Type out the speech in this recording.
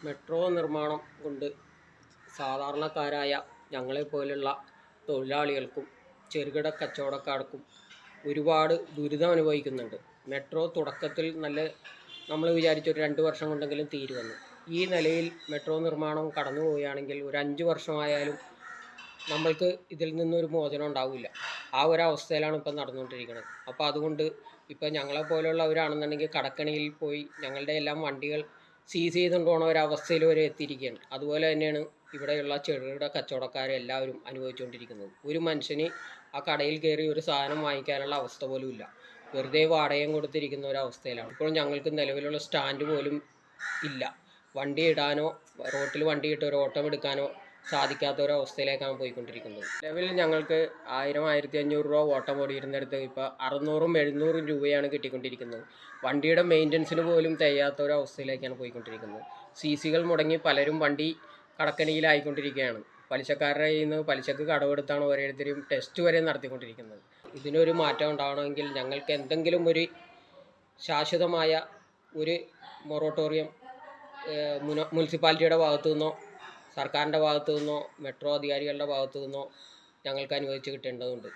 Metro നിർമ്മാണം കൊണ്ട് സാധാരണക്കാരായ ഞങ്ങളെപ്പോലുള്ള തൊഴിലാളികൾക്കും ചെറുകിട കച്ചവടക്കാർക്കും ഒരുപാട് ദുരിതം അനുഭവിക്കുന്നുണ്ട്. മെട്രോ തുടക്കത്തിൽ നമ്മൾ വിചാരിച്ച ഒരു 2 വർഷം കൊണ്ടെങ്കിലും തീരുമെന്ന്. ഈ നിലയിൽ മെട്രോ നിർമ്മാണം കടന്നു പോവുകയാണെങ്കിൽ ഒരു 5 വർഷമായാലും നമ്മൾക്ക് ഇതിൽ നിന്നൊരു മോചനം ഉണ്ടാവില്ല. ആ ഒരവസ്ഥയിലാണ് ഇപ്പം നടന്നുകൊണ്ടിരിക്കുന്നത്. അപ്പോൾ അതുകൊണ്ട് ഇപ്പം ഞങ്ങളെപ്പോലുള്ളവരാണെന്നുണ്ടെങ്കിൽ കടക്കെണിയിൽ പോയി ഞങ്ങളുടെ എല്ലാം വണ്ടികൾ സീസ് ചെയ്തുകൊണ്ട് പോകണ ഒരവസ്ഥയിൽ വരെ എത്തിയിരിക്കുകയാണ്. അതുപോലെ തന്നെയാണ് ഇവിടെയുള്ള ചെറുകിട കച്ചവടക്കാരെല്ലാവരും അനുഭവിച്ചുകൊണ്ടിരിക്കുന്നത്. ഒരു മനുഷ്യന് ആ കടയിൽ കയറി ഒരു സാധനം വാങ്ങിക്കാനുള്ള അവസ്ഥ പോലും ഇല്ല. വെറുതെ വാടകയും കൊടുത്തിരിക്കുന്ന ഒരവസ്ഥയിലാണ്. ഇപ്പോൾ ഞങ്ങൾക്ക് നിലവിലുള്ള സ്റ്റാൻഡ് പോലും ഇല്ല. വണ്ടി ഇടാനോ റോട്ടിൽ വണ്ടി ഇട്ട് ഒരു ഓട്ടം എടുക്കാനോ സാധിക്കാത്ത ഒരവസ്ഥയിലേക്കാണ് പോയിക്കൊണ്ടിരിക്കുന്നത്. നിലവിൽ ഞങ്ങൾക്ക് 1000-1500 രൂപ ഓട്ടം ഓടിയിരുന്നിടത്ത് ഇപ്പോൾ 600-700 രൂപയാണ് കിട്ടിക്കൊണ്ടിരിക്കുന്നത്. വണ്ടിയുടെ മെയിൻ്റനൻസിന് പോലും തികയാത്ത ഒരവസ്ഥയിലേക്കാണ് പോയിക്കൊണ്ടിരിക്കുന്നത്. CCകൾ മുടങ്ങി പലരും വണ്ടി കടക്കെണിയിലായിക്കൊണ്ടിരിക്കുകയാണ്. പലിശക്കാരുടെ കയ്യിൽ നിന്ന് പലിശക്ക് കടമെടുത്താണ് ഓരോരുത്തരും ടെസ്റ്റ് വരെ നടത്തിക്കൊണ്ടിരിക്കുന്നത്. ഇതിനൊരു മാറ്റം ഉണ്ടാവണമെങ്കിൽ ഞങ്ങൾക്ക് എന്തെങ്കിലും ഒരു ശാശ്വതമായ ഒരു മൊറട്ടോറിയം മുനിസിപ്പാലിറ്റിയുടെ ഭാഗത്തു നിന്നോ സർക്കാരിൻ്റെ ഭാഗത്തു നിന്നോ മെട്രോ അധികാരികളുടെ ഭാഗത്തു നിന്നോ ഞങ്ങൾക്ക് അനുവദിച്ച് കിട്ടേണ്ടതുണ്ട്.